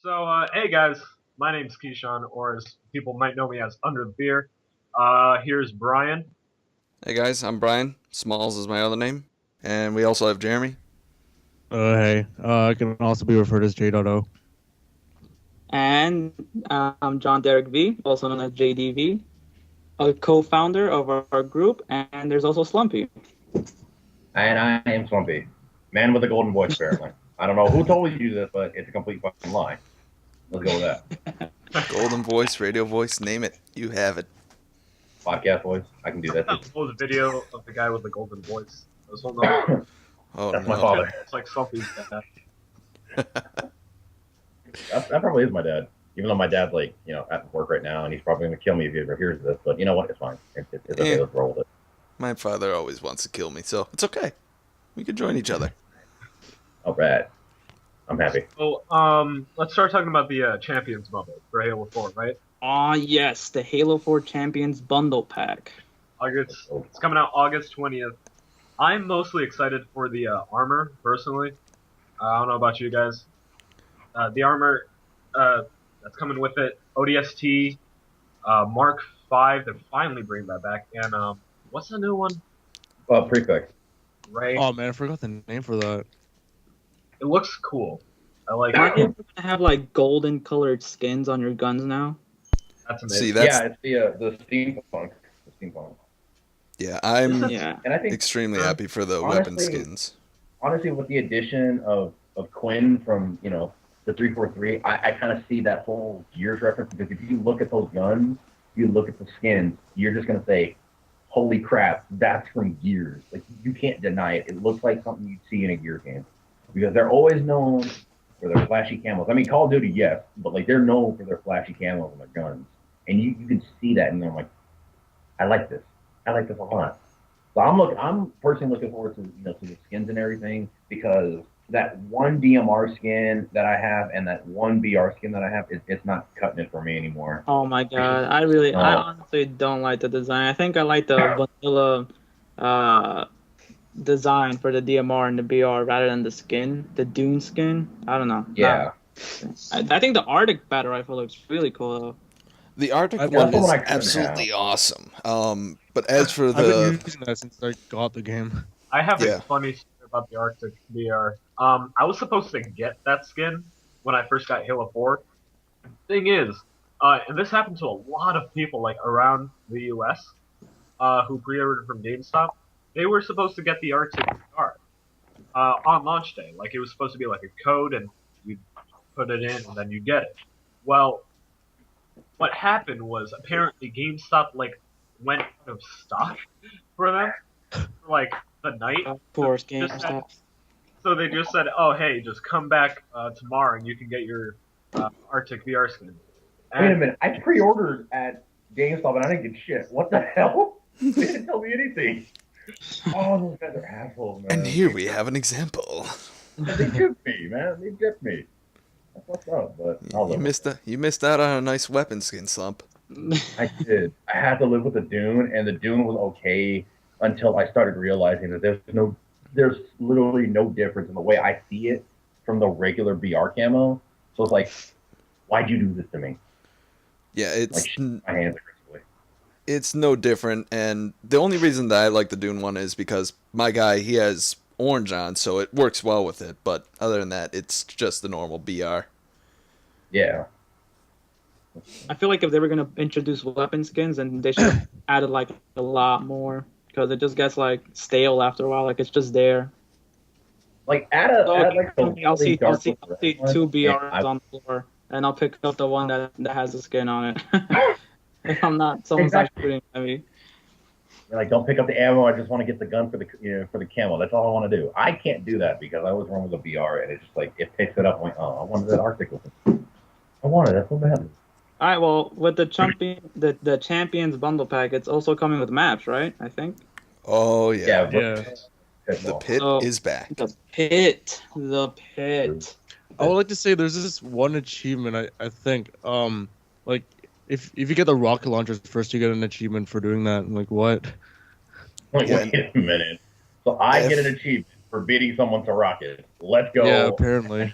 Hey guys, my name's Keyshawn, or as people might know me as Under the Beer. Here's Brian. Hey guys, I'm Brian. Smallz is my other name. And we also have Jeremy. Hey, I can also be referred as JDotOh. And I'm John Derek V, also known as JDV, a co-founder of our group, and there's also Slumpy. And I am Slumpy. Man with a golden voice, apparently. I don't know who told you this, but it's a complete fucking lie. Let's go with that. Golden voice, radio voice, name it. You have it. Podcast voice. I can do that too. That was a video of the guy with the golden voice. This whole no, Oh, That's no. my father. it's like Slumpy's dad. That probably is my dad. Even though my dad's at work right now, and he's probably gonna kill me if he ever hears this. But you know what? It's fine. It's okay. Yeah. Let's roll with it. My father always wants to kill me, so it's okay. We could join each other. All right. I'm happy. So, let's start talking about the Champions bundle for Halo 4, right? Yes, the Halo 4 Champions Bundle Pack. It's coming out August 20th. I'm mostly excited for the armor, personally. I don't know about you guys. The armor that's coming with it, ODST, Mark 5, they're finally bringing that back. And what's the new one? Prefix. Right? Oh man, I forgot the name for that. It looks cool. I like Aren't you it. gonna have like golden colored skins on your guns now? That's amazing. See, that's Yeah, it's the steampunk. The steampunk. yeah. I'm Yeah. And I think extremely happy for the honestly, weapon skins. honestly, with the addition of Quinn from the 343, I kind of see that whole Gears reference, because if you look at those guns, you look at the skins, you're just gonna say, "Holy crap, that's from Gears!" Like you can't deny it. It looks like something you'd see in a Gears game, because they're always known for their flashy camos. I mean, Call of Duty, yes, but like they're known for their flashy camos on their guns, and you can see that, and they're like, "I like this. I like this a lot." So I'm personally looking forward to the skins and everything, because that one DMR skin that I have and that one BR skin that I have, it's not cutting it for me anymore. Oh my god, I honestly don't like the design. I think I like the vanilla design for the DMR and the BR rather than the skin, the Dune skin. I don't know. Yeah. I think the Arctic battle rifle looks really cool though. The Arctic That's one the is one I couldn't absolutely awesome. But as for I've been the using that since I got the game. I have Yeah. a funny story about the Arctic VR. I was supposed to get that skin when I first got Halo 4. Thing is, and this happened to a lot of people like around the US who pre-ordered from GameStop. They were supposed to get the Arctic VR on launch day. Like it was supposed to be like a code, and you put it in, and then you get it. Well, what happened was apparently GameStop like went out of stock for them for like the night. Of course, Just GameStop. So they just said, "Oh, hey, just come back tomorrow, and you can get your Arctic VR skin." Wait a And minute, I pre-ordered at GameStop and I didn't get shit. What the hell? They didn't tell me anything. Oh, those guys are assholes, man. and here we have an example. They gypped me, man. They gypped me. That's what's up, but I'll live with it. You missed out on a nice weapon skin, Slump. I did. I had to live with the Dune, and the Dune was okay until I started realizing that there's literally no difference in the way I see it from the regular BR camo. So it's like, why'd you do this to me? Yeah, Like, my hands aggressively. it's no different, and the only reason that I like the Dune one is because my guy, he has orange on, so it works well with it, but other than that, it's just the normal BR. Yeah. I feel like if they were gonna introduce weapon skins, and they should have added like a lot more, because it just gets like stale after a while. Like it's just there. Like, So, add like the I'll see dark two one. BRs on the floor, and I'll pick up the one that has the skin on it. If I'm not, someone's not Exactly. shooting at me. You're like, don't pick up the ammo. I just want to get the gun for the for the camo. That's all I want to do. I can't do that because I was wrong with the BR, and it's just like it picks it up. I'm like, oh, I wanted that Arctic one. I wanted that so bad. All right, well, with the Champions bundle pack, it's also coming with maps, right? I think. Oh, yeah. Yeah. The pit So- is back. The pit. I would like to say there's this one achievement I think like if you get the rocket launchers first, you get an achievement for doing that. I'm like, what? Like, Yeah. wait a minute. So I get an achievement for beating someone to rocket. Let's go. Yeah, apparently.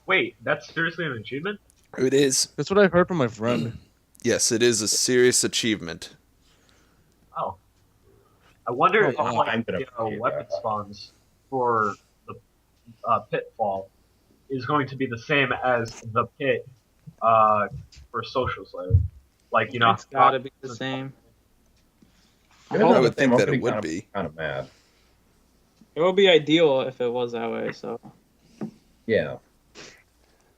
Wait, that's seriously an achievement? It is. That's what I heard from my friend. Yes, it is a serious achievement. Oh, I wonder if Oh, I'm gonna the appreciate weapon that. spawns for the pitfall is going to be the same as the pit for social slave. Like It's gotta be the same. I If it's I not hope the would same, think I'm that gonna it be would be. kind of mad. it would be ideal if it was that way. So Yeah.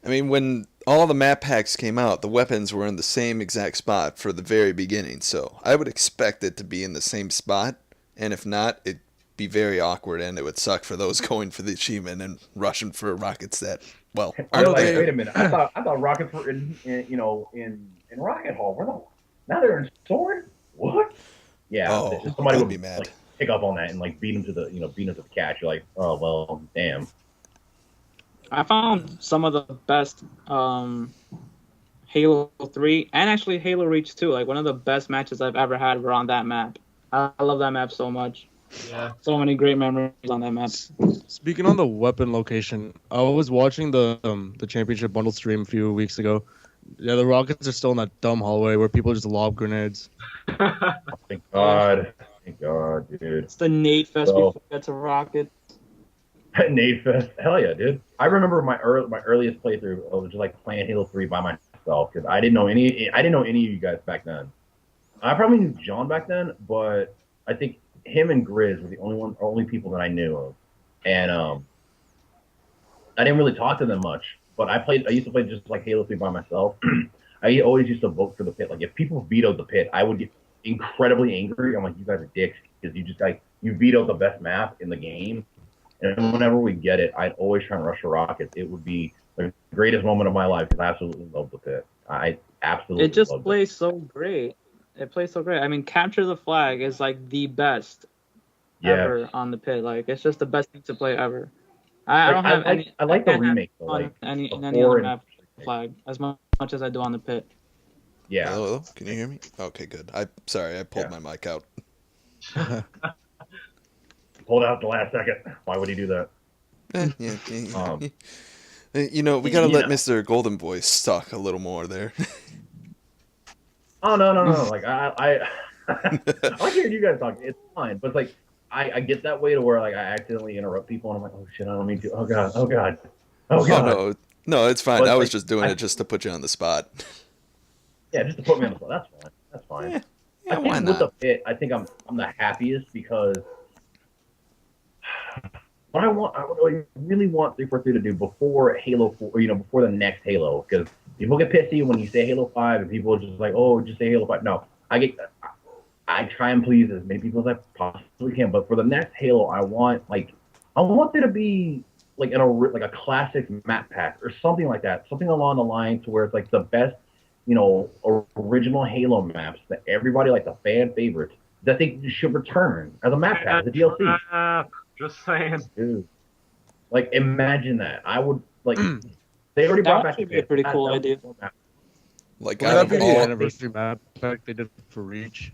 I mean, when all the map packs came out, the weapons were in the same exact spot for the very beginning, so I would expect it to be in the same spot, and if not, it'd be very awkward and it would suck for those going for the achievement and rushing for rockets that, well, They're aren't like, there. wait a minute. I thought rockets were in Rocket Hall. Now they're in Sword. What? Yeah. Oh, Somebody I'd would be mad. like pick up on that and like beat him to the catch. You're like, oh well, damn. I found some of the best Halo 3 and actually Halo Reach 2. Like one of the best matches I've ever had were on that map. I love that map so much. Yeah. So many great memories on that map. Speaking on the weapon location, I was watching the championship bundle stream a few weeks ago. Yeah, the rockets are still in that dumb hallway where people just lob grenades. Thank God. Thank God, dude. It's the Nate Fest So- before we get to Rocket. Nade Fest, hell yeah, dude! I remember my earliest playthrough was just like playing Halo 3 by myself because I didn't know any of you guys back then. I probably knew John back then, but I think him and Grizz were the only people that I knew of, and I didn't really talk to them much. But I used to play just like Halo 3 by myself. I always used to vote for the pit. Like if people vetoed the pit, I would get incredibly angry. I'm like, you guys are dicks because you vetoed the best map in the game. And whenever we get it, I'd always try and rush the rockets. It would be the greatest moment of my life because I absolutely love the pit. I absolutely It just loved plays so great. It plays so great. I mean, Capture the Flag is like the best Yeah. ever on the pit. Like it's just the best thing to play ever. I don't have any. I like the can't have remake though. fun Like any the other four map and flag as much as I do on the pit. yeah. Hello? Can you hear me? Okay, good. Sorry, I pulled my mic out. Pulled out at the last second. Why would he do that? Yeah. You know, we gotta let Mr. Golden Voice talk a little more there. Oh no. Like I like hearing you guys talk. It's fine, but it's like I get that way to where like I accidentally interrupt people and I'm like, oh shit, I don't mean to. Oh god. Oh no, it's fine. But, I was like, just doing it just to put you on the spot. Yeah, just to put me on the spot. That's fine. Yeah, I think why with not? the pit, I think I'm the happiest because what I really want 343 to do before Halo 4, before the next Halo, because people get pissy when you say Halo 5 and people are just like, oh, just say Halo 5. No, I try and please as many people as I possibly can, but for the next Halo, I want there to be like a classic map pack or something like that, something along the lines to where it's like the best, original Halo maps that everybody, like the fan favorites, that they should return as a map pack, as a DLC. Just saying. Dude, like imagine that. I would like. They already brought That back would be a pretty cool idea. Like Well, out that'd of be the all, anniversary map pack they did for Reach.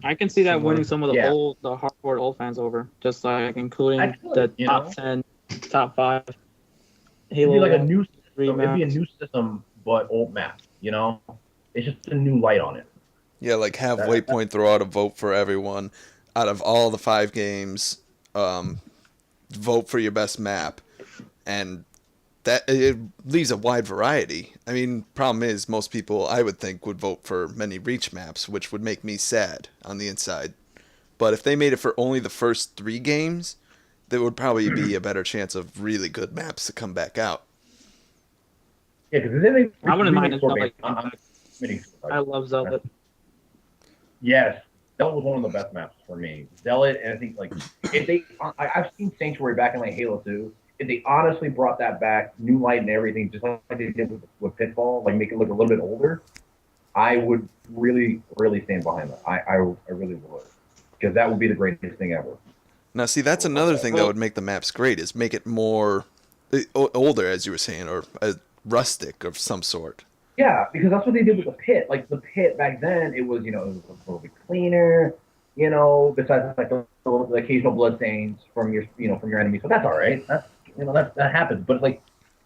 I can see that Similar. winning some of the Yeah. hardcore old fans over, just like including I could, the top 10, top 5 It'd Halo be like a new system. rematch. It'd be a new system, but old map. It's just a new light on it. yeah, like have Waypoint throw out a vote for everyone out of all the 5 games. Vote for your best map, and that it leaves a wide variety. I mean, problem is most people I would think would vote for many Reach maps, which would make me sad on the inside. But if they made it for only the first 3 games, there would probably be a better chance of really good maps to come back out. Yeah, because then they. I wouldn't mind Sword it. I'm committing suicide. I love Zelda. Yes, Zealot was one of the best maps for me. Zealot, and I think like if they, I've seen Sanctuary back in like Halo 2. If they honestly brought that back, new light and everything, just like they did with Pitfall, like make it look a little bit older, I would really, really stand behind that. I really would, because that would be the greatest thing ever. Now, see, that's another thing that would make the maps great is make it more older, as you were saying, or rustic of some sort. Yeah, because that's what they did with the pit. Like the pit back then, it was it was a little bit cleaner. Besides like the occasional blood stains from your from your enemies, but that's all right. That's that happens. But like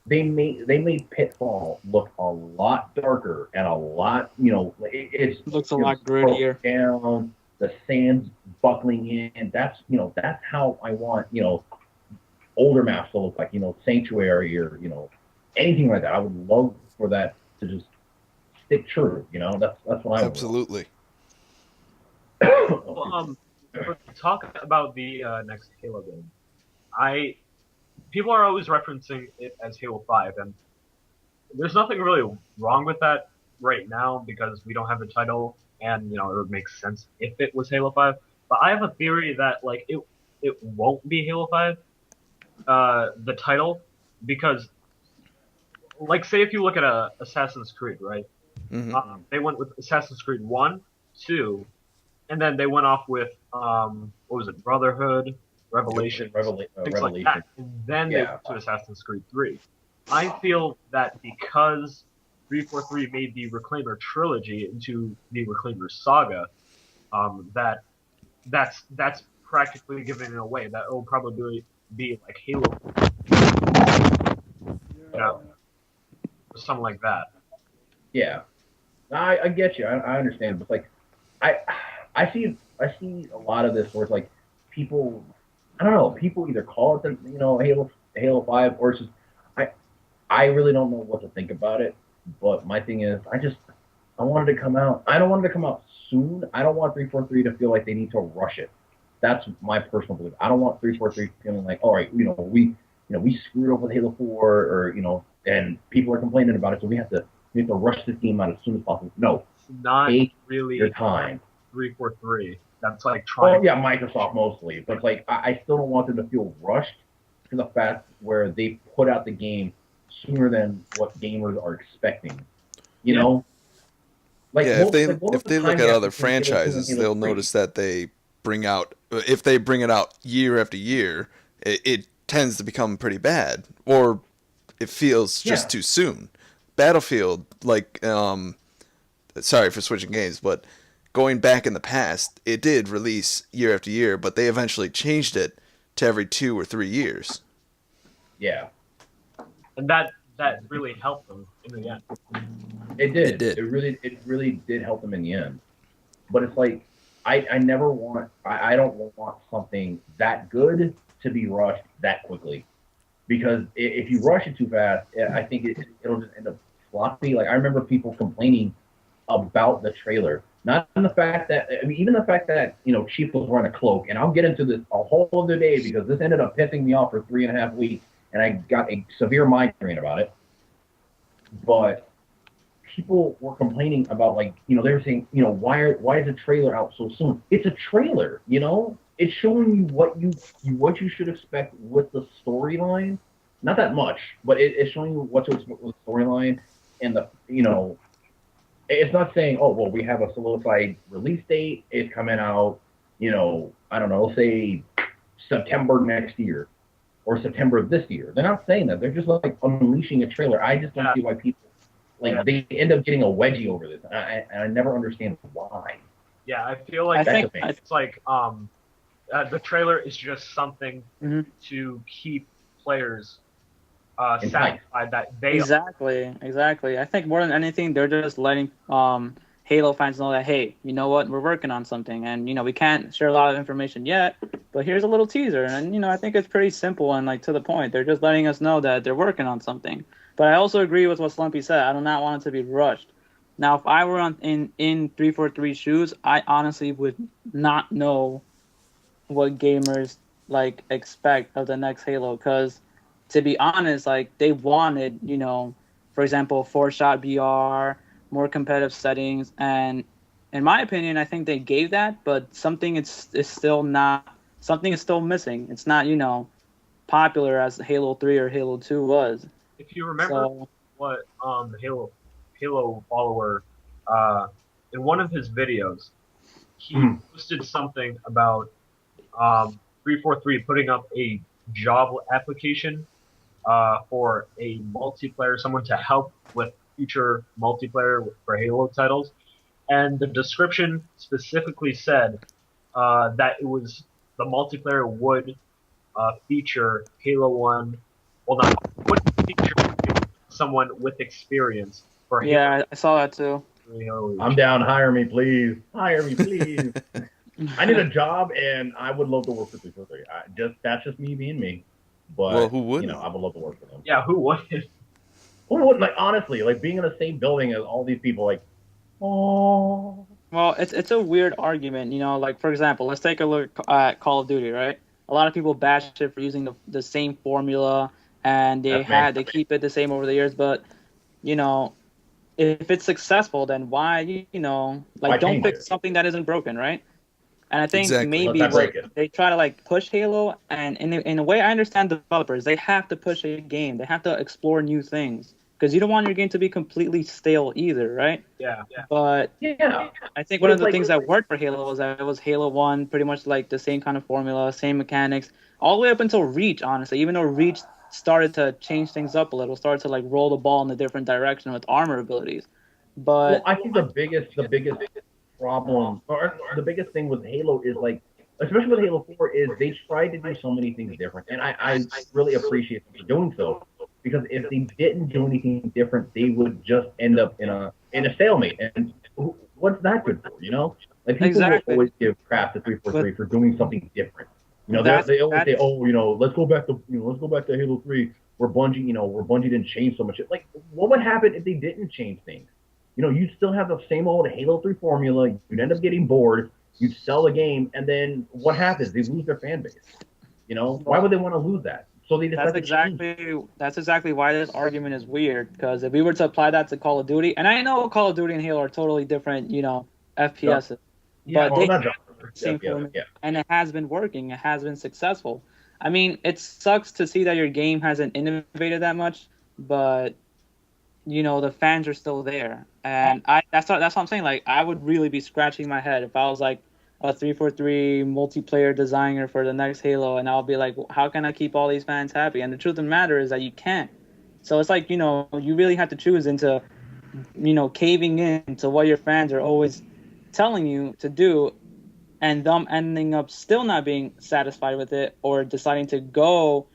they made Pitfall look a lot darker and a lot, it's Looks a you know, lot grittier. down, the sand's buckling in. That's how I want, older maps to look like, Sanctuary or, anything like that. I would love for that to just stick true, that's what I want. Absolutely. Well, for talking about the next Halo game, people are always referencing it as Halo 5, and there's nothing really wrong with that right now because we don't have the title, and it would make sense if it was Halo 5. But I have a theory that like it won't be Halo 5, the title, because like say if you look at Assassin's Creed, right? Hmm. They went with Assassin's Creed 1, 2, and then they went off with what was it, Brotherhood, Revelation, things like Revelation. that, and then they Yeah. went to Assassin's Creed 3. I feel that because 343 made the Reclaimer trilogy into the Reclaimer saga, that's practically giving it away. That will probably be like Halo, or something like that. Yeah, I get you. I understand, but like, I see a lot of this where it's like people, I don't know, people either call it the Halo 5 or it's just I really don't know what to think about it. But my thing is, I wanted to come out. I don't want it to come out soon. I don't want 343 to feel like they need to rush it. That's my personal belief. I don't want 343 feeling like, all right, we screwed up with Halo 4, or and people are complaining about it, so we have to rush this game out as soon as possible. No, Not take really your time. 343. That's like Well, trying. yeah, Microsoft mostly, but like I still don't want them to feel rushed to the fact where they put out the game sooner than what gamers are expecting. You Yeah. know, like Yeah, what was if the they look time at gap other between Halo 2 and franchises, Halo they'll 3? notice that if they bring it out year after year, it tends to become pretty bad, or it feels just Yeah. too soon. Battlefield, like, sorry for switching games, but going back in the past, it did release year after year, but they eventually changed it to every 2 or 3 years. Yeah, And that really helped them in the end. it did. It did. It really did help them in the end. But it's like I never want. I don't want something that good to be rushed that quickly, because if you rush it too fast, I think it'll just end up sloppy. Like I remember people complaining about the trailer, not in the fact that even the fact that Chief was wearing a cloak, and I'll get into this a whole other day because this ended up pissing me off for 3.5 weeks, and I got a severe migraine about it. But people were complaining about they were saying why is the trailer out so soon? It's a trailer, it's showing you what you should expect with the storyline. Not that much, but it's showing you what to expect with the storyline, and it's not saying, oh well, we have a solidified release date, it's coming out, I don't know, say September next year or September of this year. They're not saying that. They're just like unleashing a trailer. I just don't see why people they end up getting a wedgie over this. And I never understand why. Yeah, I feel like I think it's like the trailer is just something to keep players satisfied that they exactly. I think more than anything, they're just letting Halo fans know that, hey, you know what, we're working on something, and we can't share a lot of information yet, but here's a little teaser, and I think it's pretty simple and like to the point. They're just letting us know that they're working on something. But I also agree with what Slumpy said. I do not want it to be rushed. Now, if I were in 343's shoes, I honestly would not know what gamers expect of the next Halo, because to be honest, they wanted, for example, 4-shot BR, more competitive settings, and in my opinion, I think they gave that, but something is still missing. It's not, popular as Halo 3 or Halo 2 was. If you remember what the Halo follower in one of his videos, he posted something about 343 putting up a job application for a multiplayer, someone to help with future multiplayer for Halo titles, and the description specifically said that it was the multiplayer would feature Halo 1. Well, not would feature someone with experience for Halo Yeah, I saw that too. 3 Halo Reach. I'm down. Hire me, please. Hire me, please. I need a job, and I would love to work for 343. That's just me being me. But Well, who wouldn't? I would love to work for them. Yeah, who wouldn't? Who wouldn't? Like honestly, like being in the same building as all these people, like, oh. Well, it's a weird argument, like for example, let's take a look at Call of Duty, right? A lot of people bash it for using the same formula and they keep it the same over the years, but if it's successful, then why, Why don't change fix it? something that isn't broken, right? And I think Exactly. maybe Let's not break it. they try to like push Halo, and in a way, I understand developers. They have to push a game. They have to explore new things because you don't want your game to be completely stale either, right? Yeah. But Yeah. I think But one of it's the like- things that worked for Halo was that it was Halo 1, pretty much like the same kind of formula, same mechanics, all the way up until Reach, honestly. Even though Reach started to change things up a little, started to like roll the ball in a different direction with armor abilities. Well, But I think the biggest problem, or the biggest thing with Halo is like, especially with Halo 4, is they tried to do so many things different, and I really appreciate them for doing so, because if they didn't do anything different, they would just end up in a stalemate. And what's that good for? Like people Exactly. will always give crap to 343 for doing something different. That's- they always say, that's- oh, let's go back to Halo 3, where Bungie didn't change so much. Like, what would happen if they didn't change things? You'd still have the same old Halo 3 formula. You'd end up getting bored. You'd sell the game, and then what happens? They lose their fan base. Why would they want to lose that? So they decide That's exactly why this argument is weird. Because if we were to apply that to Call of Duty, and I know Call of Duty and Halo are totally different, FPSs, Yeah, but well, they not have genre. the same Yeah, formula, yeah. and it has been working. It has been successful. I mean, it sucks to see that your game hasn't innovated that much, but the fans are still there, and that's what I'm saying. Like, I would really be scratching my head if I was like a 343 multiplayer designer for the next Halo, and I'll be like, how can I keep all these fans happy? And the truth of the matter is that you can't. So it's like, you really have to choose into, caving in to what your fans are always telling you to do, and them ending up still not being satisfied with it, or deciding to go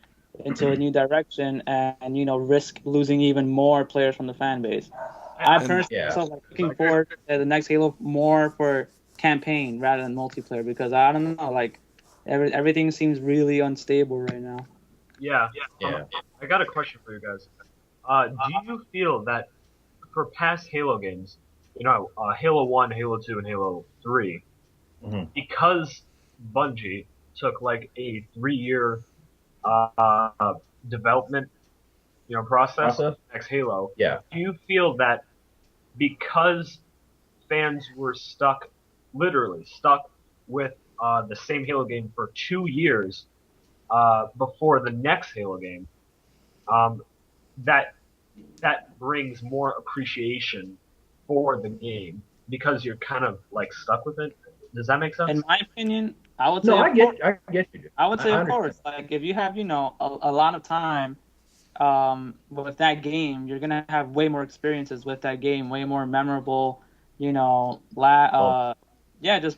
into a new direction and risk losing even more players from the fan base. I personally Yeah. like looking forward to the next Halo more for campaign rather than multiplayer, because I don't know, like everything seems really unstable right now. Yeah. Yeah. I got a question for you guys. Do you feel that for past Halo games, Halo 1, Halo 2, and Halo 3, Mhm. because Bungie took like a 3-year development, process Process? next Halo, Yeah. do you feel that because fans were literally stuck with the same Halo game for 2 years before the next Halo game, that brings more appreciation for the game because you're kind of like stuck with it? Does that make sense? In my opinion, I would say No, I of course. get you. I would say, I of course, like if you have, a lot of time with that game, you're gonna have way more experiences with that game, way more memorable, just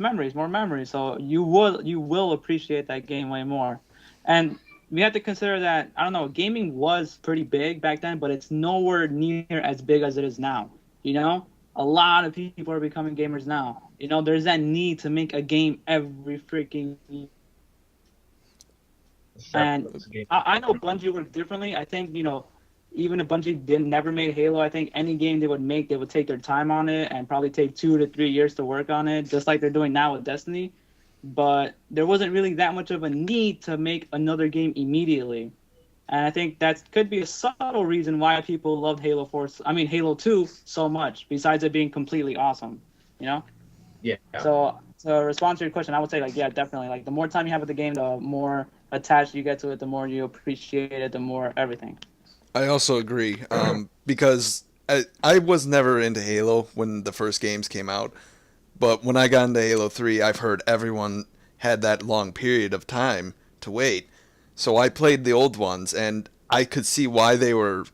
memories, more memories. So you will appreciate that game way more. And we have to consider that, I don't know, gaming was pretty big back then, but it's nowhere near as big as it is now. A lot of people are becoming gamers now. There's that need to make a game every freaking year. And I know Bungie worked differently. I think, even if Bungie never made Halo, I think any game they would make, they would take their time on it and probably take 2 to 3 years to work on it, just like they're doing now with Destiny. But there wasn't really that much of a need to make another game immediately. And I think that could be a subtle reason why people loved Halo 2 so much, besides it being completely awesome, Yeah. So to respond to your question, I would say, like, yeah, definitely. Like, the more time you have with the game, the more attached you get to it, the more you appreciate it, the more everything. I also agree, because I was never into Halo when the first games came out, but when I got into Halo 3, I've heard everyone had that long period of time to wait. So I played the old ones, and I could see why they were,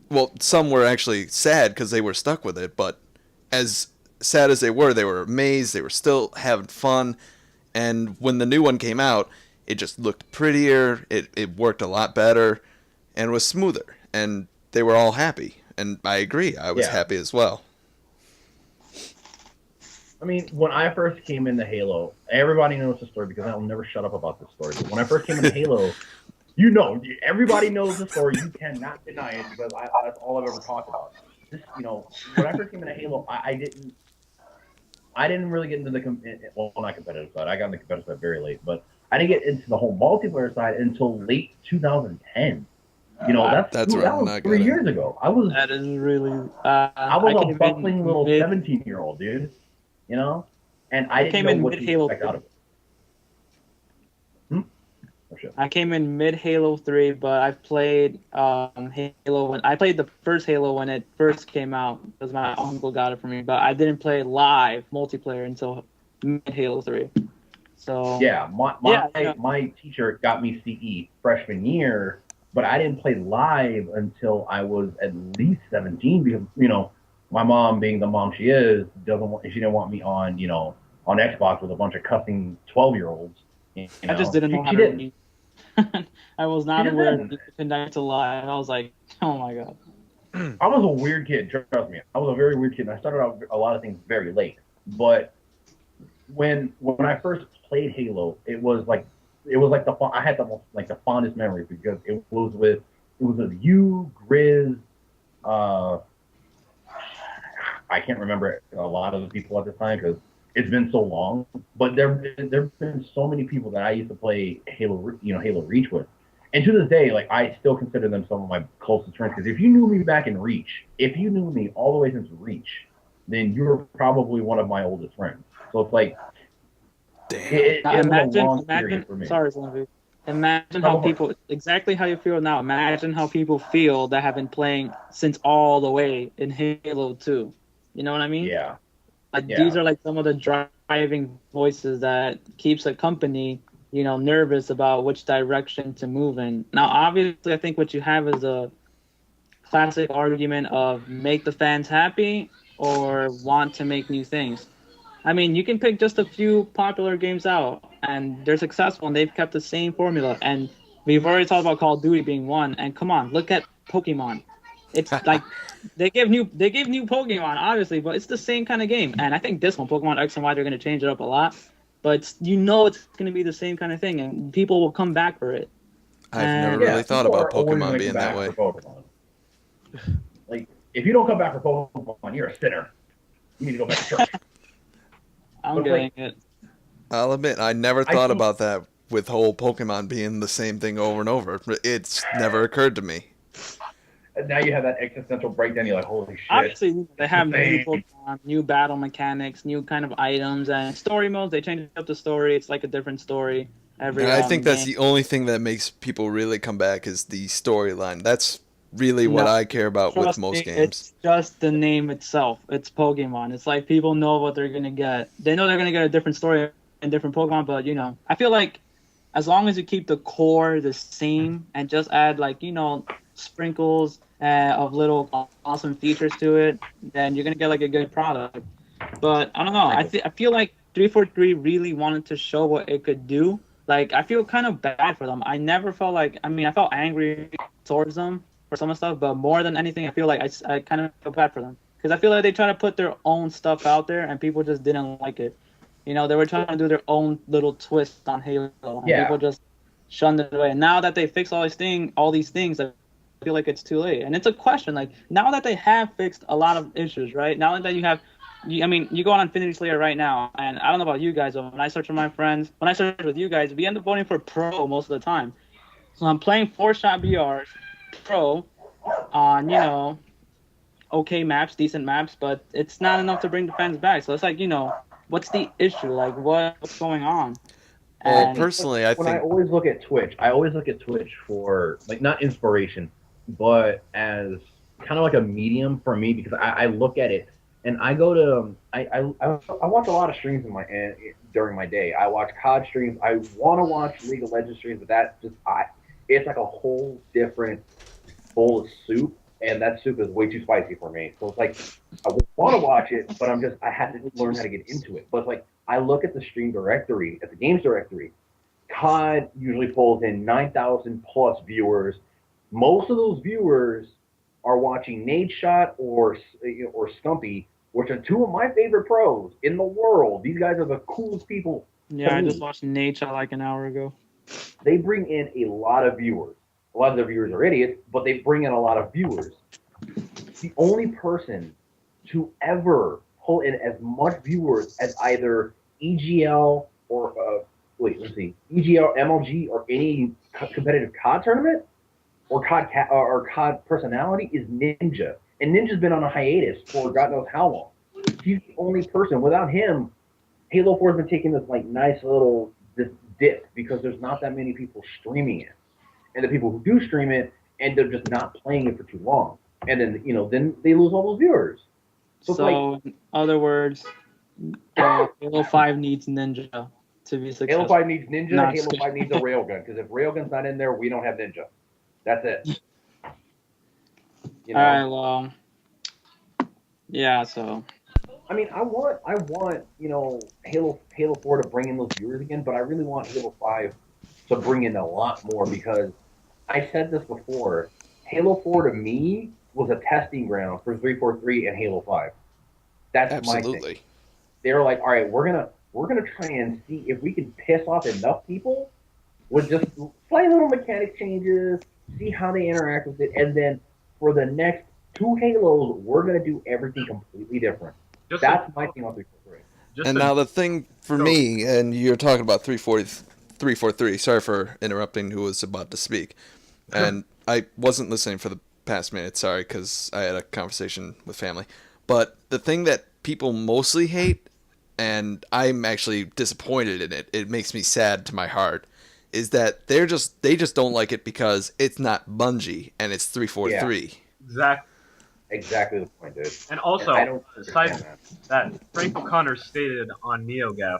well, some were actually sad because they were stuck with it, but as sad as they were amazed, they were still having fun, and when the new one came out, it just looked prettier, it worked a lot better, and was smoother. And they were all happy, and I agree. I was Yeah. happy as well. I mean, when I first came into Halo, everybody knows the story because I'll never shut up about this story. But when I first came into Halo, everybody knows the story. You cannot deny it because that's all I've ever talked about. When I first came into Halo, I didn't really get into not competitive side. I got into the competitive side very late, but I didn't get into the whole multiplayer side until late 2010. That was 3 years ago. That is really. I was a buckling little 17-year-old dude. And I didn't know what to expect out of it. I came in mid Halo 3, but I've played Halo I played the first Halo when it first came out because my uncle got it for me, but I didn't play live multiplayer until mid Halo 3. So yeah, my teacher got me CE freshman year, but I didn't play live until I was at least 17 because my mom, being the mom she is, she didn't want me on on Xbox with a bunch of cussing 12-year-olds. I just didn't know how to read. I was not aware that you could connect to live. I was like, oh my god. I was a weird kid, trust me. I was a very weird kid, and I started out a lot of things very late. But when I first played Halo, it was like I had the fondest memories because it was with you, Grizz, I can't remember a lot of the people at the time because it's been so long. But there've been so many people that I used to play Halo Reach with, and to this day, like I still consider them some of my closest friends. Because if you knew me back in Reach, if you knew me all the way since Reach, then you're probably one of my oldest friends. So it's like, damn. Imagine. Sorry, Slumpy. Imagine how people, exactly how you feel now. Imagine how people feel that have been playing since all the way in Halo 2. You know what I mean? Yeah. These are like some of the driving voices that keeps a company, nervous about which direction to move in. Now, obviously, I think what you have is a classic argument of make the fans happy or want to make new things. I mean, you can pick just a few popular games out, and they're successful, and they've kept the same formula. And we've already talked about Call of Duty being one. And come on, look at Pokemon. It's like they give new Pokemon, obviously, but it's the same kind of game. And I think this one, Pokemon X and Y, they're going to change it up a lot. But it's going to be the same kind of thing, and people will come back for it. I've never really thought about Pokemon being that way. Like, if you don't come back for Pokemon, you're a sinner. You need to go back to church. I'm getting it. I'll admit, I never thought about that with whole Pokemon being the same thing over and over. It's never occurred to me. And now you have that existential breakdown. You're like, holy shit. Obviously, they have new Pokemon, new battle mechanics, new kind of items, and story modes. They change up the story. It's like a different story every. And I think that's the only thing that makes people really come back is the storyline. That's really what I care about with most games. It's just the name itself. It's Pokemon. It's like people know what they're gonna get. They know they're gonna get a different story and different Pokemon, but I feel like as long as you keep the core the same and just add sprinkles of little awesome features to it, then you're gonna get like a good product. But I don't know. I feel like 343 really wanted to show what it could do. Like I feel kind of bad for them. I never felt like I felt angry towards them for some stuff, but more than anything, I feel like I kind of feel bad for them because I feel like they try to put their own stuff out there and people just didn't like it. They were trying to do their own little twist on Halo, and people just shunned it away. And now that they fixed all these things, I feel like it's too late. And it's a question, like now that they have fixed a lot of issues, right? Now that you have, you go on Infinity Slayer right now, and I don't know about you guys, but when I search for my friends, when I search with you guys, we end up voting for Pro most of the time. So I'm playing 4-shot BRs. Pro on okay maps, decent maps, but it's not enough to bring the fans back. So it's like what's the issue? Like what's going on? Well, personally, I think I always look at Twitch for like not inspiration, but as kind of like a medium for me because I look at it and I go to I watch a lot of streams during my day. I watch COD streams. I want to watch League of Legends streams, but that just it's like a whole different bowl of soup, and that soup is way too spicy for me. So it's like I want to watch it, but I had to learn how to get into it. But it's like I look at the stream directory, at the games directory. COD usually pulls in 9,000 plus viewers. Most of those viewers are watching Nade Shot or Stumpy, which are two of my favorite pros in the world. These guys are the coolest people to Yeah, I just me. watched Nature like an hour ago. They bring in a lot of viewers. A lot of the viewers are idiots, but they bring in a lot of viewers. The only person to ever pull in as much viewers as either EGL or let's see, EGL, MLG, or any competitive COD tournament or COD personality is Ninja, and Ninja's been on a hiatus for God knows how long. He's the only person. Without him, Halo 4's been taking this like nice little this dip because there's not that many people streaming it, and the people who do stream it and they're just not playing it for too long, and then they lose all those viewers. So it's like So, in other words, Halo 5 needs Ninja to be Halo successful. 5 needs Ninja, Not Halo scared. 5 needs a railgun because if railgun's not in there, we don't have Ninja. That's it. You know? All right, well, yeah. So, I mean, I want Halo 4 to bring in those viewers again, but I really want Halo 5 to bring in a lot more because I said this before. Halo 4 to me was a testing ground for 343 and Halo 5. That's my thing. Absolutely. They were like, all right, we're gonna try and see if we can piss off enough people with just slight little mechanic changes, see how they interact with it, and then for the next two Halos, we're gonna do everything completely different. Just That's my thing on 343. just And a- now the thing for So- me, and you're talking about 343. Sorry for interrupting who was about to speak. And I wasn't listening for the past minute, sorry, because I had a conversation with family. But the thing that people mostly hate, and I'm actually disappointed in it, it makes me sad to my heart, is that they just don't like it because it's not Bungie and it's 343. exactly. The point, dude. And also, I don't aside understand that Frank O'Connor stated on NeoGAF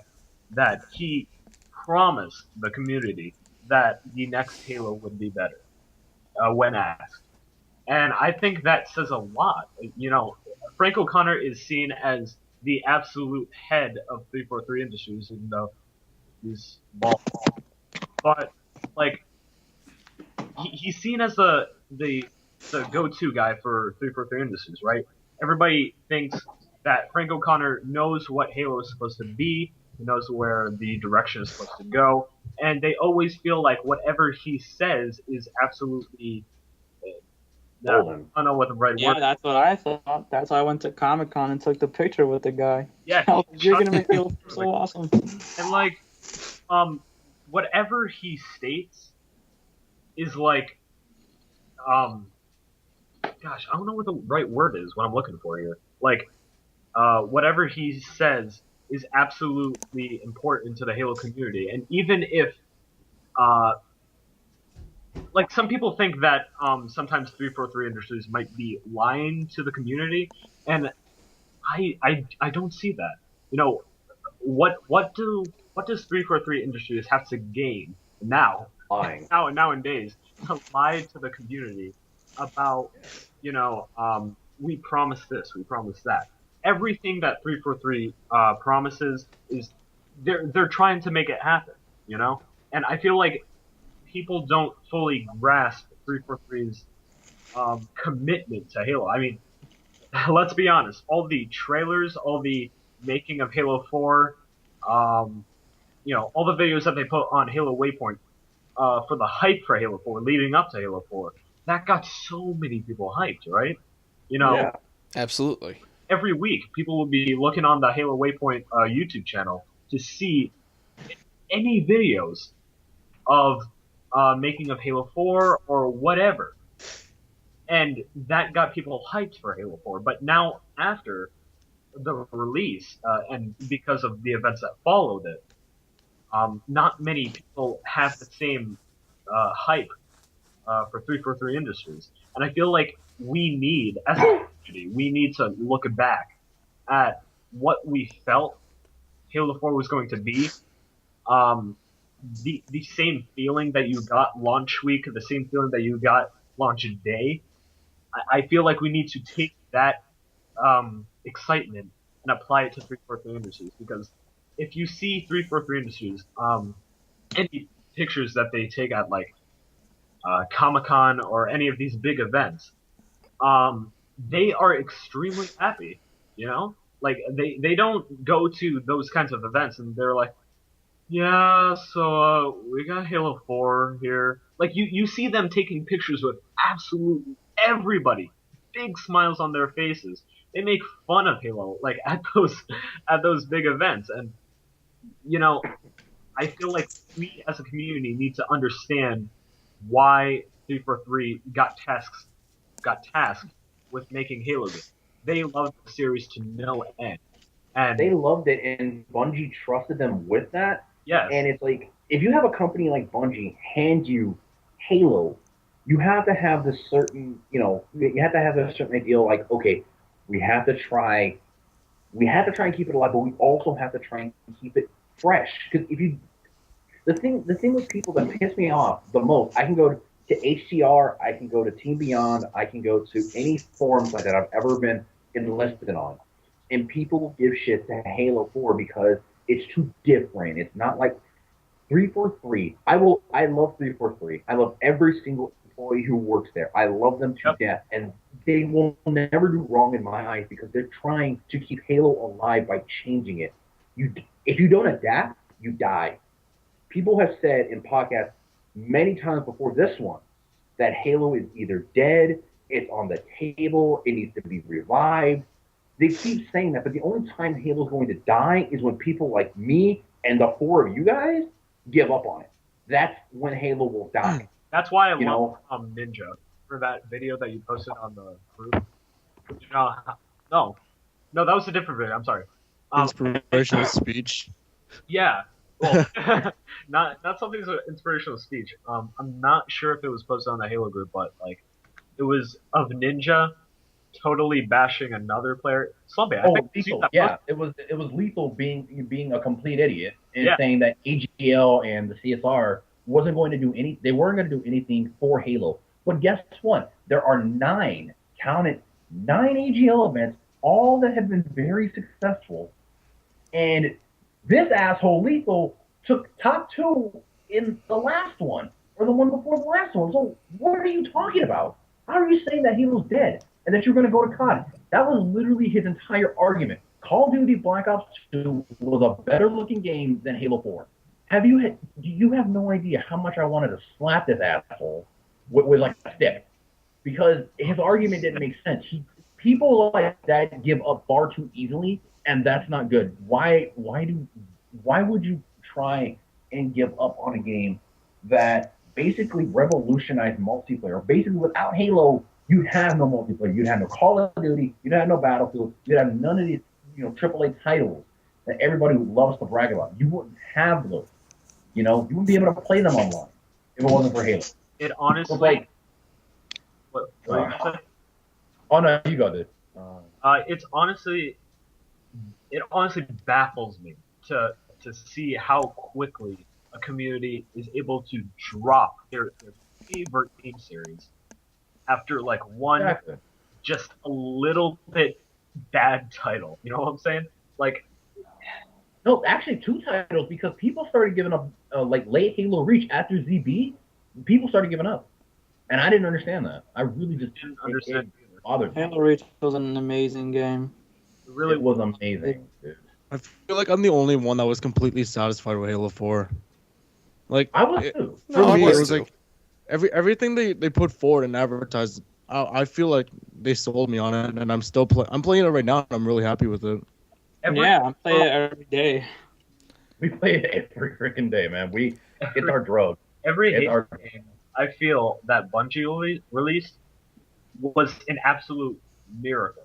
that he promised the community that the next Halo would be better when asked. And I think that says a lot. Frank O'Connor is seen as the absolute head of 343 Industries, even though he's bald. But, like, he's seen as the go-to guy for 343 Industries, right? Everybody thinks that Frank O'Connor knows what Halo is supposed to be, he knows where the direction is supposed to go, and they always feel like whatever he says is absolutely. I Golden. don't know what the right yeah, word. that's what I thought. That's why I went to Comic-Con and took the picture with the guy. Yeah, You're gonna make Halo so awesome. and like, whatever he states is like, gosh, I don't know what the right word is. What I'm looking for here, like, whatever he says is absolutely important to the Halo community, and even if, like, some people think that sometimes 343 Industries might be lying to the community, and I don't see that. What does 343 Industries have to gain now Lying. nowadays to lie to the community about, we promise this, we promise that. Everything that 343 promises is they're trying to make it happen, And I feel like people don't fully grasp 343's commitment to Halo. I mean, let's be honest. All the trailers, all the making of Halo 4, all the videos that they put on Halo Waypoint for the hype for Halo 4, leading up to Halo 4, that got so many people hyped, right? Yeah. Absolutely. Every week, people will be looking on the Halo Waypoint YouTube channel to see any videos of making of Halo 4 or whatever. And that got people hyped for Halo 4. But now, after the release, and because of the events that followed it, not many people have the same hype for 343 Industries. And I feel like we need, as a community, we need to look back at what we felt Halo 4 was going to be. The same feeling that you got launch week, the same feeling that you got launch day. I feel like we need to take that excitement and apply it to 343 Industries, because if you see 343 Industries, any pictures that they take at like Comic-Con or any of these big events, they are extremely happy. You know, like they don't go to those kinds of events and they're like, yeah, so we got Halo 4 here. Like you see them taking pictures with absolutely everybody, big smiles on their faces. They make fun of Halo like at those big events, and you know I feel like we as a community need to understand why 343 got tasked with making Halo games. They love the series to no end, They and loved it, and Bungie trusted them with that. yes, And it's like, if you have a company like Bungie hand you Halo, you have to have this certain, you have to have a certain ideal. Like, okay, we have to try, we have to try and keep it alive, but we also have to try and keep it fresh. Because if you, the thing with people that piss me off the most, I can go to HCR, I can go to Team Beyond, I can go to any forums like that I've ever been enlisted on, and people will give shit to Halo 4 because it's too different. It's not like 343. I love 343. I love every single employee who works there. I love them to yep, death. And they will never do wrong in my eyes because they're trying to keep Halo alive by changing it. If you don't adapt, you die. People have said in podcasts many times before this one that Halo is either dead, it's on the table, it needs to be revived. They keep saying that, but the only time Halo's going to die is when people like me and the four of you guys give up on it. That's when Halo will die. that's why I You love know, Ninja for that video that you posted on the group. You know, no, no, that was a different video. I'm sorry. Um, Inspirational speech. yeah, well, not something so inspirational speech. I'm not sure if it was posted on the Halo group, but like it was of Ninja totally bashing another player. Slumpy, I think oh, you see lethal. that post. Yeah, it was lethal being a complete idiot and Yeah, saying that AGL and the CSR wasn't going to do any. They weren't going to do anything for Halo. But guess what? There are nine, count it, nine AGL events, all that have been very successful. And this asshole lethal took top two in the last one or the one before the last one. So what are you talking about? How are you saying that Halo's dead and that you're going to go to COD? That was literally his entire argument. Call of Duty Black Ops 2 was a better looking game than Halo 4. You have no idea how much I wanted to slap this asshole with like a stick because his argument didn't make sense. People like that give up far too easily, and that's not good. Why would you try and give up on a game that basically revolutionized multiplayer? Basically, without Halo, you'd have no multiplayer. You'd have no Call of Duty. You'd have no Battlefield. You'd have none of these, AAA titles that everybody loves to brag about. You wouldn't have those. You wouldn't be able to play them online if it wasn't for Halo. it So honestly. like, What are you gonna say? oh no, you got it. It's it honestly baffles me to see how quickly a community is able to drop their favorite game series after like one Exactly. just a little bit bad title. You know what I'm saying? Like, No, actually, two titles because people started giving up. Like late Halo Reach after ZB, people started giving up, and I didn't understand that. I really just didn't understand either. bothered me. Halo Reach was an amazing game. It really It was amazing, dude. I feel like I'm the only one that was completely satisfied with Halo 4. Like I was too. for No, I me, was it was too. like everything they put forward and advertised. I feel like they sold me on it, and I'm playing it right now, and I'm really happy with it. Yeah, I play it every day. We play it every freaking day, man. It's our drug. every It's Halo our game I feel that Bungie released was an absolute miracle,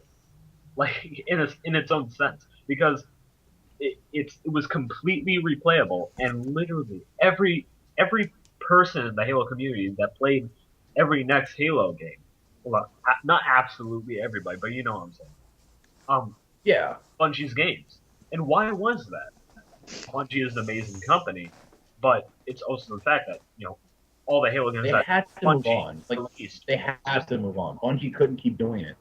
like in its own sense, because it was completely replayable, and literally every person in the Halo community that played every next Halo game, well, not absolutely everybody, but you know what I'm saying. yeah. Bungie's games, and why was that? Bungie is an amazing company, but it's also the fact that all the Halo games They that had to move Bungie on. Like released, they had to move on. Bungie couldn't keep doing it.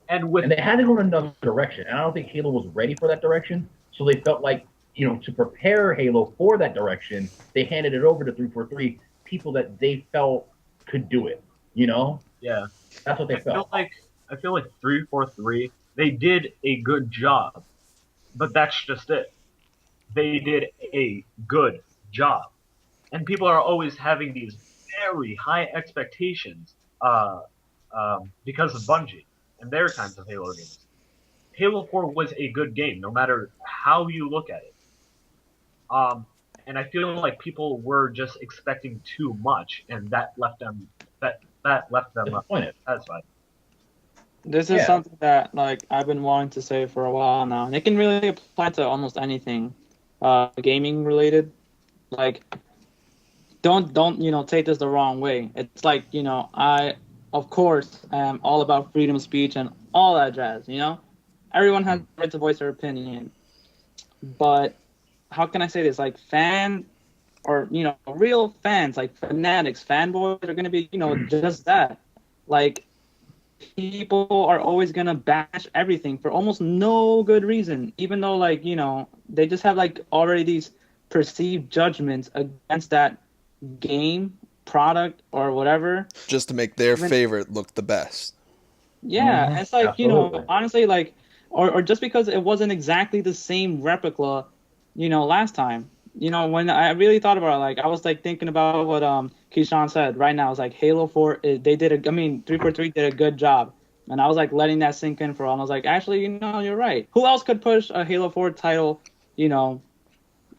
and with And they had to go in another direction. And I don't think Halo was ready for that direction. So they felt like, to prepare Halo for that direction, they handed it over to 343 people that they felt could do it. yeah, That's what they I feel felt. like I feel like 343 they did a good job, but that's just it. They did a good job, and people are always having these very high expectations because of Bungie and their kinds of Halo games. Halo 4 was a good game, no matter how you look at it. Um, and I feel like people were just expecting too much, and that left them Disappointed. satisfied. This is Yeah. something that like I've been wanting to say for a while now, and it can really apply to almost anything, gaming related. Like, don't take this the wrong way. It's like I, of course, am all about freedom of speech and all that jazz. Everyone has the right to voice their opinion, but how can I say this? Like or real fans, like fanatics, fanboys are gonna be just that. Like people are always gonna bash everything for almost no good reason, even though like they just have like already these perceived judgments against that game, product, or whatever. Just to make their Even, favorite look the best. yeah, it's like Absolutely. honestly, like or just because it wasn't exactly the same replica, last time. When I really thought about it, like I was like thinking about what Keyshawn said right now. It's like Halo 4, they did I mean 343 did a good job. And I was like letting that sink in for a while. And I was like, actually, you're right. Who else could push a Halo 4 title,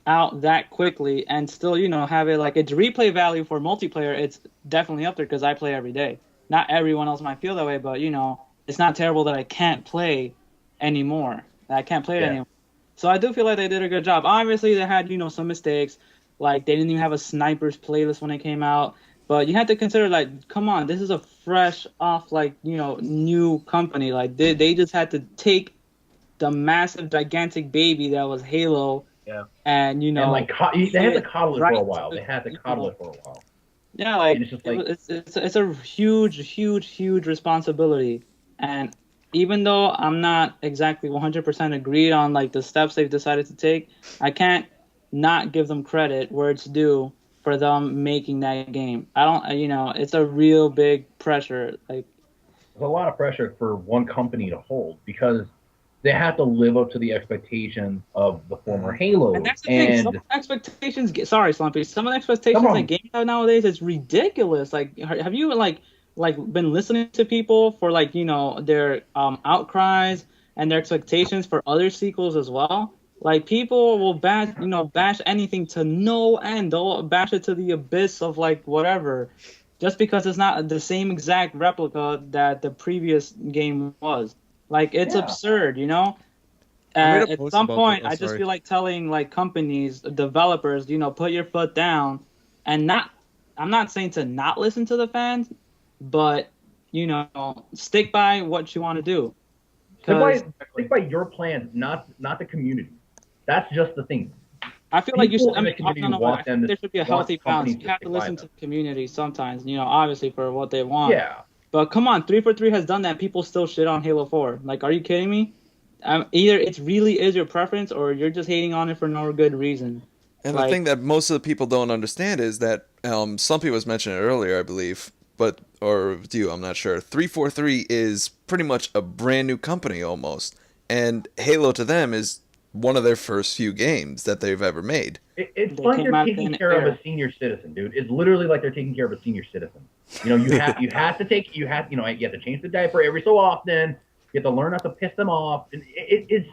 out that quickly and still, have it like its replay value for multiplayer? It's definitely up there because I play every day. Not everyone else might feel that way, but it's not terrible that I can't play anymore. That I can't play it Yeah. anymore. So I do feel like they did a good job. Obviously, they had some mistakes, like they didn't even have a snipers playlist when it came out. But you have to consider, like, come on, this is a fresh off, like new company. Like they just had to take the massive, gigantic baby that was Halo, Yeah. and And like they had to it coddle it for right a while. to, They had to coddle it for a while. yeah, like And it's just like it's a huge responsibility. And even though I'm not exactly 100% agreed on like the steps they've decided to take, I can't not give them credit where it's due for them making that game. I don't, it's a real big pressure. Like, there's a lot of pressure for one company to hold because they have to live up to the expectations of the former Halos. and that's the thing. Some And expectations get sorry, Slumpy. Some of the expectations come that on, games have nowadays is ridiculous. Like, have you like been listening to people for like their outcries and their expectations for other sequels as well? Like people will bash anything to no end. They'll bash it to the abyss of like whatever, just because it's not the same exact replica that the previous game was. Like it's yeah. absurd. I made a At post some about point, that. Oh, I just sorry. feel like telling like companies, developers, put your foot down and not. I'm not saying to not listen to the fans, but stick by what you want to do. Stick by, Because stick by your plans, not the community. That's just the thing. I feel like you should. People I in the mean, community no, I want think them there to should be a want healthy balance. companies You to have to stick by listen to them. the community sometimes. Obviously for what they want. Yeah. But come on, 343 has done that. People still shit on Halo 4. Like, are you kidding me? Either it really is your preference, or you're just hating on it for no good reason. And the Like, thing that most of the people don't understand is that Slumpy was mentioning it earlier, I believe, but or with you, I'm not sure. 343 is pretty much a brand new company almost, and Halo to them is one of their first few games that they've ever made. It's they like came they're out taking in care of air. a senior citizen, dude. It's literally like they're taking care of a senior citizen. You have to take you have to change the diaper every so often. You have to learn not to piss them off. And it's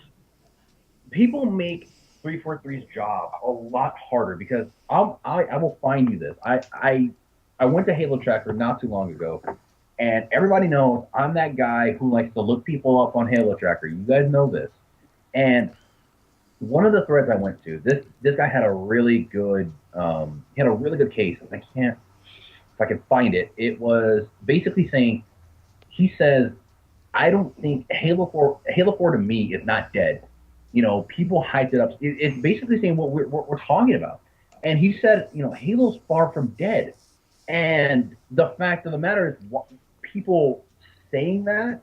people make 343's job a lot harder because I will find you this. I went to Halo Tracker not too long ago, and everybody knows I'm that guy who likes to look people up on Halo Tracker. You guys know this. And one of the threads I went to, this guy had a really good case. I can't if I can find it. It was basically saying he says I don't think Halo 4 to me is not dead. People hyped it up. It's basically saying what we're talking about. And he said, Halo's far from dead. And the fact of the matter is, people saying that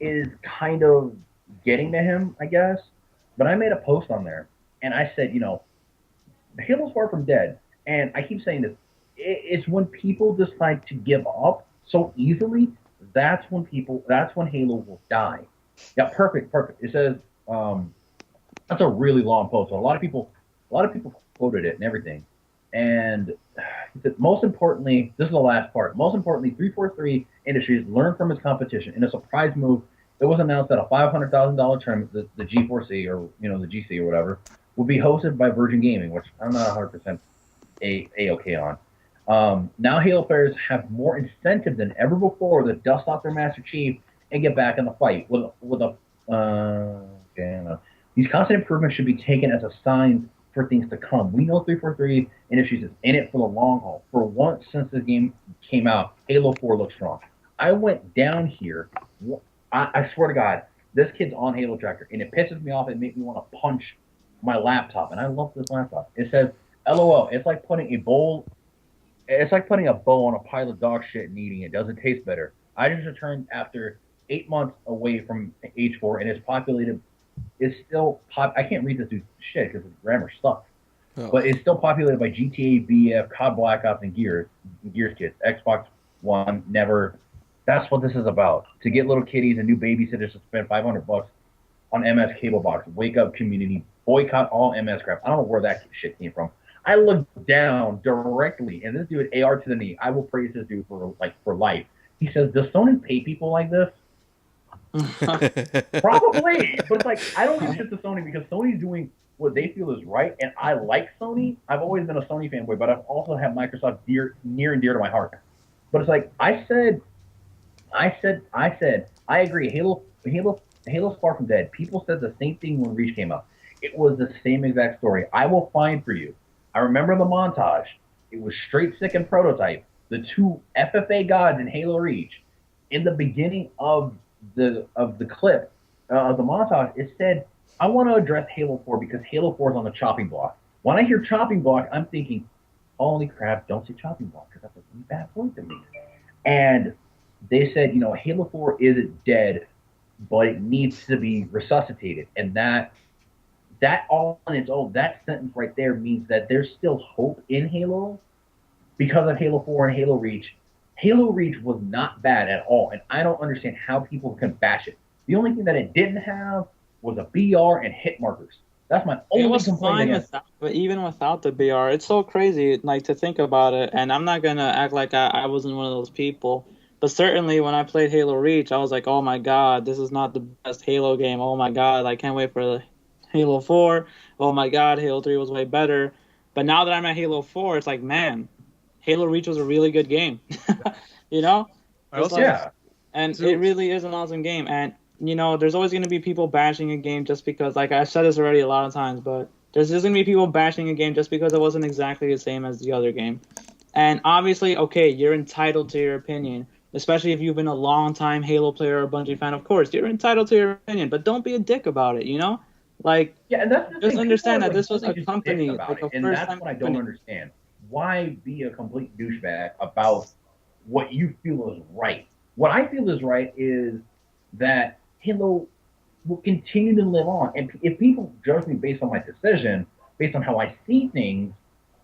is kind of getting to him, I guess. But I made a post on there, and I said, Halo's far from dead. And I keep saying this. It's when people decide to give up so easily That's when Halo will die. Yeah, perfect, perfect. It says, that's a really long post. So a lot of people quoted it and everything. And he said, most importantly, this is the last part. Most importantly, 343 Industries learned from its competition. In a surprise move, it was announced that a $500,000 tournament, the G4C or the GC or whatever, would be hosted by Virgin Gaming, which I'm not 100% a okay on. Now Halo players have more incentive than ever before to dust off their Master Chief and get back in the fight. With a okay, these constant improvements should be taken as a sign for things to come. We know 343 Industries is in it for the long haul. For once since this game came out, Halo 4 looks strong. I went down here. I swear to God, this kid's on Halo Tracker, and it pisses me off. It makes me want to punch my laptop, and I love this laptop. It says, "LOL." It's like putting a bowl. It's like putting a bow on a pile of dog shit and eating it. Doesn't taste better. I just returned after 8 months away from H4, and it's populated. It's still pop. I can't read this dude's shit because his grammar sucks. Oh. But it's still populated by GTA, BF, COD Black Ops, and Gears kids. Xbox One never. That's what this is about. To get little kiddies and new babysitters to spend $500 on MS cable box. Wake up, community. Boycott all MS crap. I don't know where that shit came from. I looked down directly, and this dude, AR to the knee. I will praise this dude for life. He says, "Does Sony pay people like this?" Probably, but it's like I don't give shit to Sony because Sony's doing what they feel is right, and I like Sony. I've always been a Sony fanboy, but I've also had Microsoft near and dear to my heart. But it's like I agree. Halo's far from dead. People said the same thing when Reach came out. It was the same exact story. I will find for you. I remember the montage. It was Straight Sick and Prototype, the two FFA gods in Halo Reach. In the beginning of the clip of the montage, it said, "I want to address Halo 4 because Halo 4 is on the chopping block." When I hear chopping block, I'm thinking, "Holy crap! Don't say chopping block because that's a really bad point to me." And they said, Halo 4 isn't dead, but it needs to be resuscitated, and that all on its own, that sentence right there means that there's still hope in Halo because of Halo 4 and Halo Reach. Halo Reach was not bad at all, and I don't understand how people can bash it. The only thing that it didn't have was a BR and hit markers. That's my only It was complaint fine against. but even without the BR, it's so crazy, like, to think about it. And I'm not gonna act like I wasn't one of those people. But certainly when I played Halo Reach, I was like, oh my god, this is not the best Halo game. Oh my god, I can't wait for the Halo 4. Oh my god, Halo 3 was way better. But now that I'm at Halo 4, it's like, man, Halo Reach was a really good game. You know? I also, Yeah. And it really is an awesome game. And, there's always going to be people bashing a game just because, like I said this already a lot of times, but there's just going to be people bashing a game just because it wasn't exactly the same as the other game. And obviously, okay, you're entitled to your opinion, especially if you've been a long-time Halo player or Bungie fan. Of course, you're entitled to your opinion, but don't be a dick about it, Like, Yeah, and that's the just thing. understand People that this was really a just company, dick about like a it, and that's first-time what I don't company. understand. Why be a complete douchebag about what you feel is right? What I feel is right is that Halo will continue to live on, and if people judge me based on my decision, based on how I see things,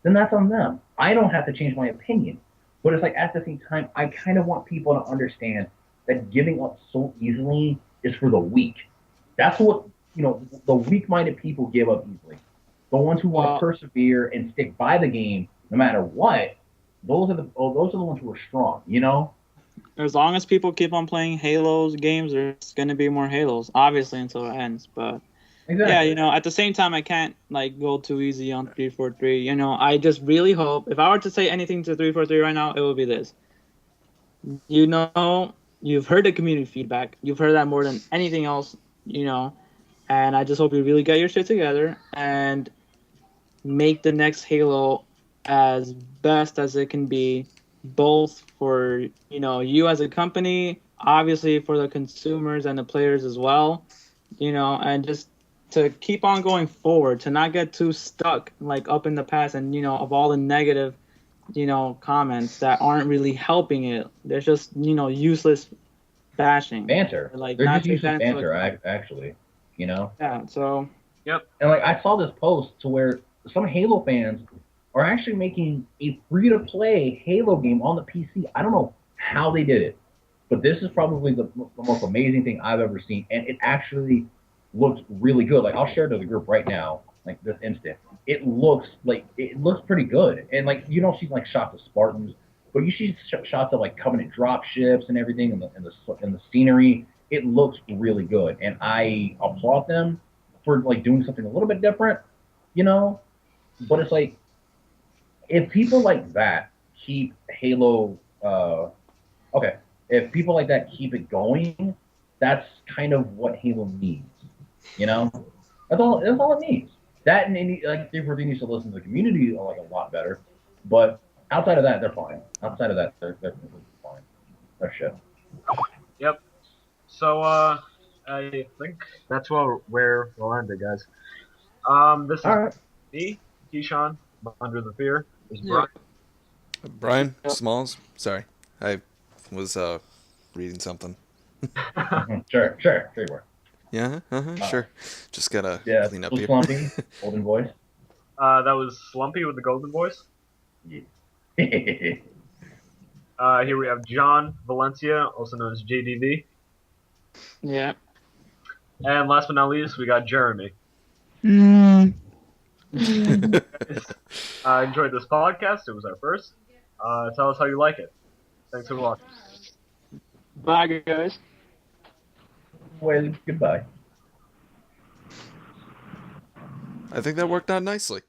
then that's on them. I don't have to change my opinion. But it's like at the same time, I kind of want people to understand that giving up so easily is for the weak. That's what the weak-minded people give up easily. The ones who want to persevere and stick by the game no matter what, those are the ones who are strong. As long as people keep on playing Halos games, there's going to be more Halos, obviously, until it ends. But Exactly. yeah, at the same time, I can't go too easy on 343. I just really hope, if I were to say anything to 343 right now, it would be this. You've heard the community feedback. You've heard that more than anything else, and I just hope you really get your shit together and make the next Halo as best as it can be, both for you as a company, obviously for the consumers and the players as well, and just to keep on going forward, to not get too stuck up in the past and of all the negative comments that aren't really helping it. There's just useless bashing, Banter. like They're not just take useless that into banter, account. actually. Yeah, so Yep. And I saw this post to where some Halo fans are actually making a free-to-play Halo game on the PC. I don't know how they did it. But this is probably the most amazing thing I've ever seen, and it actually looks really good. Like I'll share it to the group right now, like this instant. It looks pretty good, and like you don't see like shots of Spartans, but you see shots of like Covenant drop ships and everything, and the scenery. It looks really good, and I applaud them for like doing something a little bit different, you know. But it's like if people like that keep Halo, okay, if people like that keep it going, that's kind of what Halo needs. You know, that's all. That's all it needs. That and any, like 343 needs to listen to the community like a lot better. But outside of that, they're fine. Outside of that, they're completely fine. They're shit. Yep. So I think that's where we'll end it, guys. This is All right. me, Keyshawn, Under the Fear. This is Yeah. Brian, Smallz. Sorry, I was reading something. Sure you were. Yeah, sure. Just gotta Yeah, clean up was here. Slumpy, golden voice. That was Slumpy with the golden voice. Yeah. Here we have John Valencia, also known as JDV. Yeah. And last but not least, we got Jeremy. Mm. Enjoyed this podcast. It was our first. Tell us how you like it. Thanks for watching. Bye, guys. Well, goodbye. I think that worked out nicely.